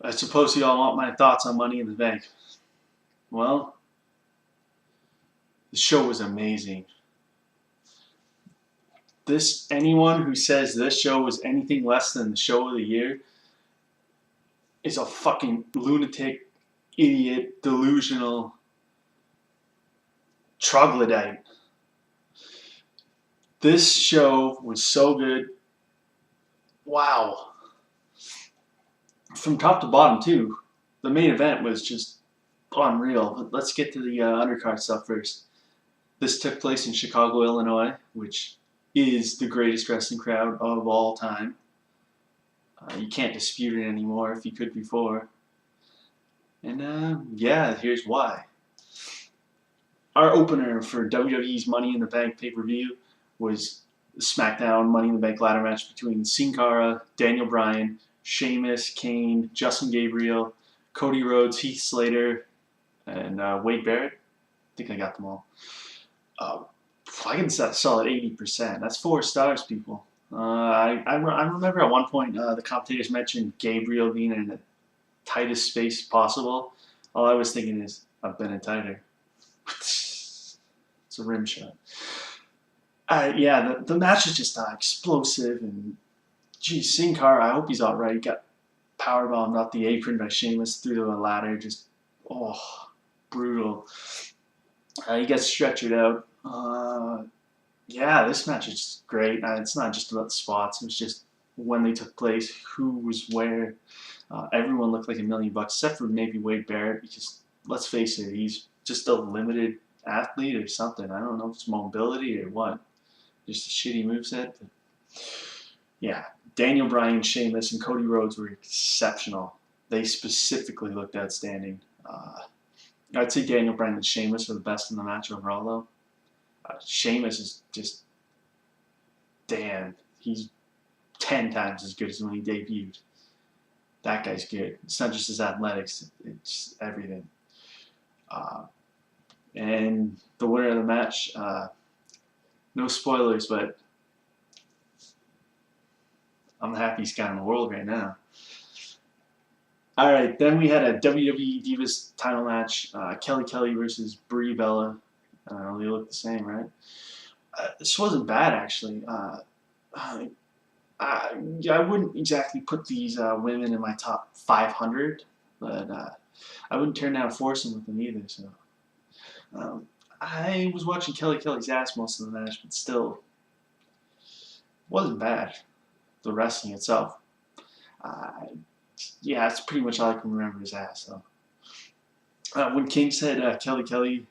I suppose you all want my thoughts on Money in the Bank. Well, the show was amazing. Anyone who says this show was anything less than the show of the year is a fucking lunatic, idiot, delusional troglodyte. This show was so good. Wow. From top to bottom, too. The main event was just unreal. But let's get to the undercard stuff first. This took place in Chicago, Illinois, which is the greatest wrestling crowd of all time. You can't dispute it anymore if you could before. And yeah, here's why. Our opener for WWE's Money in the Bank pay-per-view was the Smackdown Money in the Bank ladder match between Cara, Daniel Bryan, Sheamus, Kane, Justin Gabriel, Cody Rhodes, Heath Slater, and Wade Barrett. I think I got them all. I can set a solid 80%. That's 4 stars, people. I remember at one point the commentators mentioned Gabriel being in the tightest space possible. All I was thinking is, I've been in tighter. It's a rim shot. Yeah, the match is just explosive, and geez, Sin Cara, I hope he's all right. Got powerbombed off the apron by Sheamus through the ladder. Just, brutal. He gets stretchered out. Yeah, this match is great. It's not just about the spots. It was just when they took place, who was where. Everyone looked like $1 million, except for maybe Wade Barrett, because let's face it, he's just a limited athlete or something. I don't know if it's mobility or what. Just a shitty moveset. But yeah, Daniel Bryan, Sheamus, and Cody Rhodes were exceptional. They specifically looked outstanding. I'd say Daniel Bryan and Sheamus are the best in the match overall, though. Sheamus is just, damn, he's 10 times as good as when he debuted. That guy's good. It's not just his athletics, it's everything. And the winner of the match, no spoilers, but I'm the happiest guy in the world right now. Alright, then we had a WWE Divas title match, Kelly versus Brie Bella. I don't know, they look the same, right? This wasn't bad, actually. I wouldn't exactly put these women in my top 500, but I wouldn't turn down a foursome with them either. So I was watching Kelly's ass most of the match, but still, it wasn't bad. The wrestling itself, yeah, that's pretty much all I can remember his ass. So when King said Kelly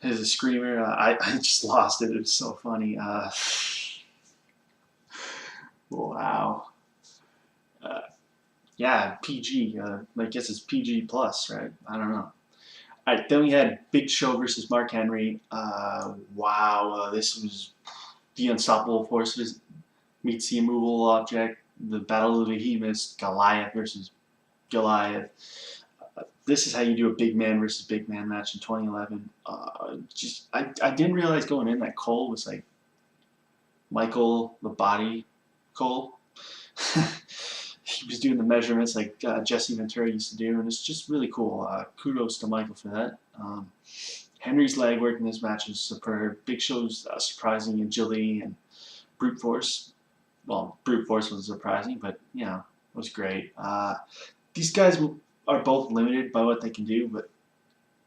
is a screamer, I just lost it. It was so funny. Wow. Yeah, PG. I guess it's PG plus, right? I don't know. All right, then we had Big Show versus Mark Henry. Wow, this was the Unstoppable Forces meets the Immovable Object. The Battle of the Behemoths, Goliath versus Goliath. This is how you do a big man versus big man match in 2011. I didn't realize going in that Cole was like Michael the Body Cole. He was doing the measurements like Jesse Ventura used to do, and it's just really cool. Kudos to Michael for that. Henry's leg work in this match is superb. Big Show's surprising agility and brute force. Well, brute force was surprising, but you know, it was great. These guys are both limited by what they can do, but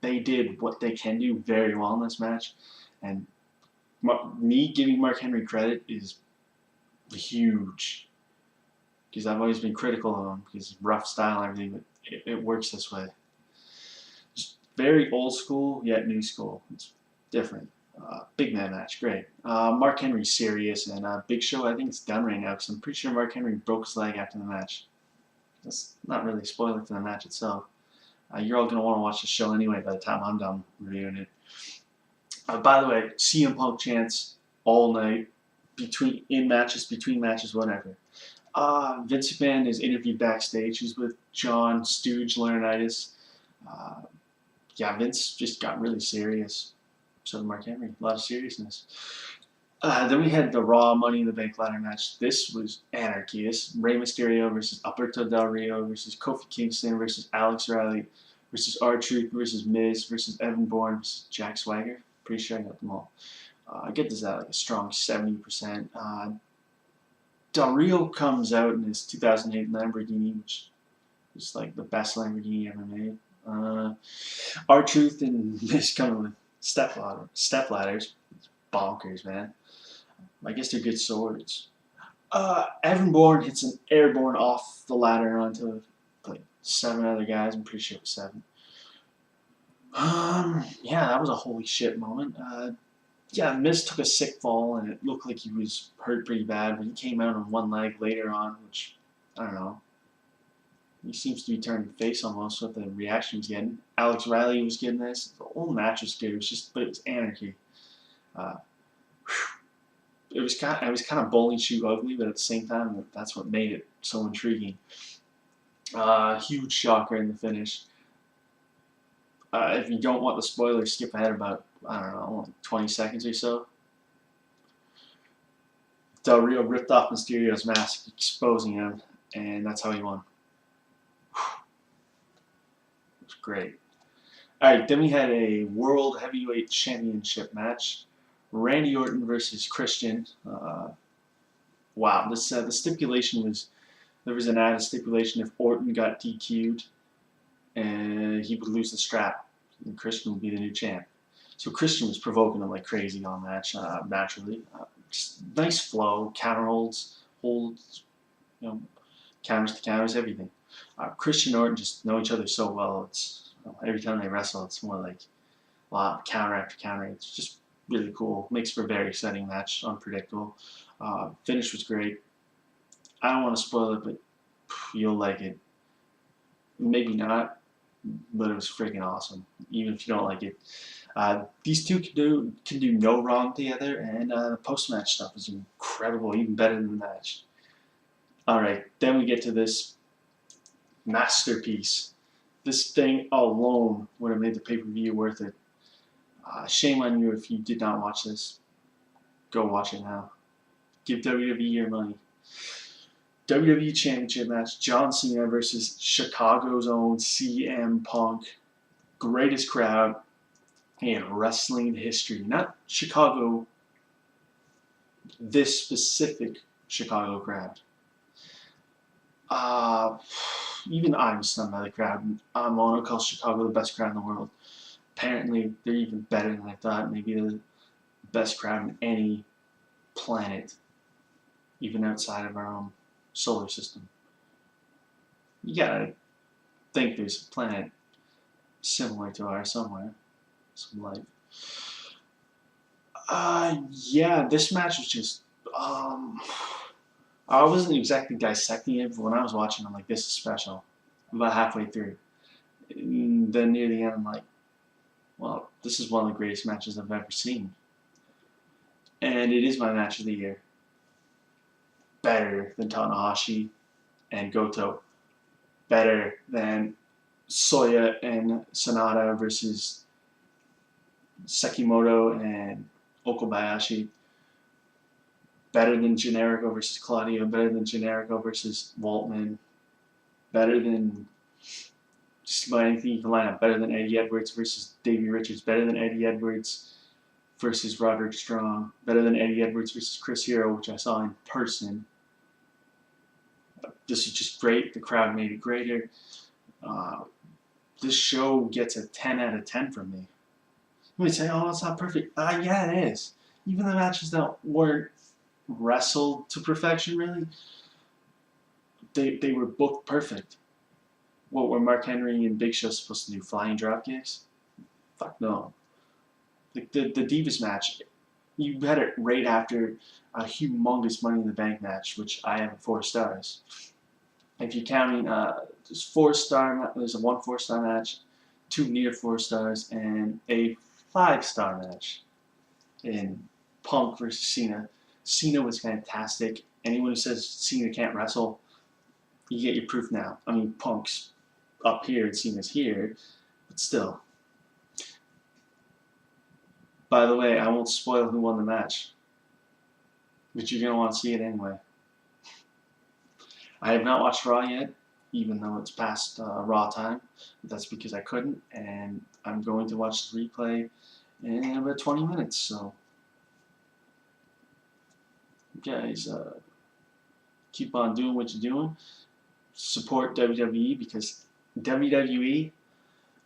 they did what they can do very well in this match. And me giving Mark Henry credit is huge, because I've always been critical of him because rough style and everything, but it works this way. Just very old school yet new school. It's different. Big man match, great. Mark Henry's serious, and Big Show, I think it's done right now because I'm pretty sure Mark Henry broke his leg after the match. That's not really a spoiler for the match itself. You're all going to want to watch the show anyway by the time I'm done reviewing it. By the way, CM Punk chants all night, between matches, whatever. Vince McMahon is interviewed backstage. He's with John Stooge Laurinaitis. Yeah, Vince just got really serious. So did Mark Henry, a lot of seriousness. Then we had the Raw Money in the Bank ladder match. This was anarchy. This Rey Mysterio versus Alberto Del Rio versus Kofi Kingston versus Alex Riley versus R-Truth versus Miz versus Evan Bourne versus Jack Swagger. Pretty sure I got them all. I get this at like a strong 70%. Del Rio comes out in his 2008 Lamborghini, which is like the best Lamborghini ever made. R-Truth and Miz coming with step ladders. It's bonkers, man. I guess they're good swords. Evan Bourne hits an airborne off the ladder onto like 7 other guys. I'm pretty sure it was 7. Yeah, that was a holy shit moment. Yeah, Miz took a sick fall and it looked like he was hurt pretty bad, but he came out on one leg later on, which, I don't know. He seems to be turning face almost with the reaction he's getting. Alex Riley was getting this. The whole match was good. But it was anarchy. It was kind of bowling shoe ugly, but at the same time, that's what made it so intriguing. Huge shocker in the finish. If you don't want the spoilers, skip ahead about, I don't know, 20 seconds or so. Del Rio ripped off Mysterio's mask, exposing him, and that's how he won. It was great. Alright, then we had a World Heavyweight Championship match. Randy Orton versus Christian. Wow, this the stipulation was, there was an added stipulation if Orton got DQ'd, and he would lose the strap, and Christian would be the new champ. So Christian was provoking him like crazy all match, naturally. Just nice flow, counter holds, counters to counters, everything. Christian and Orton just know each other so well. It's every time they wrestle, it's more like a lot of counter after counter. It's just really cool. Makes for a very exciting match, unpredictable. Finish was great. I don't want to spoil it, but you'll like it. Maybe not, but it was freaking awesome. Even if you don't like it, these two can do no wrong together, and the post-match stuff is incredible, even better than the match. All right, then we get to this masterpiece. This thing alone would have made the pay-per-view worth it. Shame on you if you did not watch this. Go watch it now. Give WWE your money. WWE Championship match, John Cena versus Chicago's own CM Punk. Greatest crowd in wrestling history. Not Chicago, this specific Chicago crowd. Even I'm stunned by the crowd. I'm on to call Chicago the best crowd in the world. Apparently, they're even better than I thought. Maybe they're the best crowd in any planet, even outside of our own solar system. You gotta think there's a planet similar to ours somewhere. Some life. Yeah, this match was just, I wasn't exactly dissecting it, but when I was watching, I'm like, this is special. About halfway through. And then near the end, I'm like, well, this is one of the greatest matches I've ever seen. And it is my match of the year. Better than Tanahashi and Goto. Better than Soya and Sonata versus Sekimoto and Okabayashi. Better than Generico versus Claudio. Better than Generico versus Waltman. Better than just about anything you can line up. Better than Eddie Edwards versus Davey Richards. Better than Eddie Edwards versus Roderick Strong. Better than Eddie Edwards versus Chris Hero, which I saw in person. This is just great. The crowd made it greater. This show gets a 10 out of 10 from me. You might say, oh, it's not perfect. Yeah, it is. Even the matches that weren't wrestled to perfection, really, they were booked perfect. What were Mark Henry and Big Show supposed to do? Flying drop kicks? Fuck no. The Divas match, you had it right after a humongous Money in the Bank match, which I have 4 stars. If you're counting, there's a 1 4-star match, 2 near 4 stars, and a 5-star match in Punk versus Cena. Cena was fantastic. Anyone who says Cena can't wrestle, you get your proof now. I mean, Punk's up here and Cena's here, but still. By the way, I won't spoil who won the match. but you're gonna want to see it anyway. I have not watched Raw yet, even though it's past Raw time. But that's because I couldn't, and I'm going to watch the replay in about 20 minutes. So, guys, keep on doing what you're doing. Support WWE because WWE,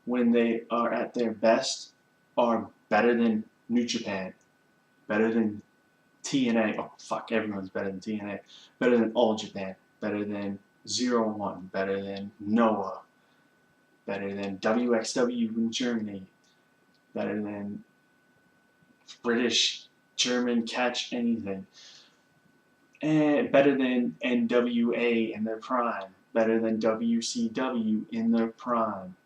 when they are at their best, are better than New Japan, better than TNA. Oh, fuck, everyone's better than TNA. Better than All Japan. Better than 01. Better than Noah. Better than WXW in Germany. Better than British, German, catch anything. And better than NWA in their prime. Better than WCW in their prime.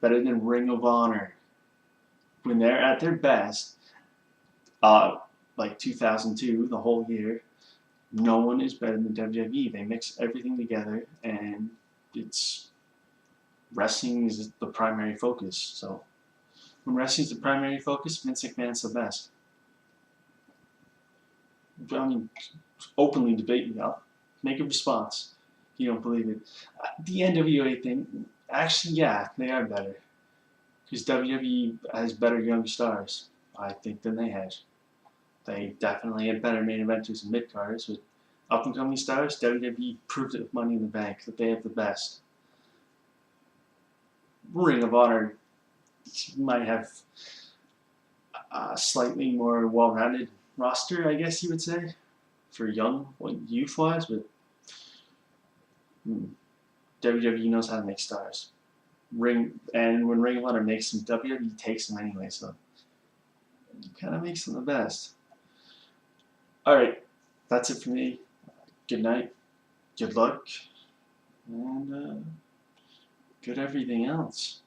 Better than Ring of Honor. When they're at their best, like 2002, the whole year, no one is better than WWE. They mix everything together, and it's wrestling is the primary focus. So when wrestling is the primary focus, Vince McMahon's the best. I mean, openly debate me up. Make a response. You don't believe it. The NWA thing, actually, yeah, they are better. Because WWE has better young stars, I think, than they had. They definitely had better main eventers and mid-carders. With up-and-coming stars, WWE proved it with Money in the Bank that they have the best. Ring of Honor might have a slightly more well-rounded roster, I guess you would say, for young, youth-wise, but WWE knows how to make stars. And when Ring of Honor makes them, WWE takes them anyway, so it kind of makes them the best. Alright, that's it for me. Good night, good luck, and good everything else.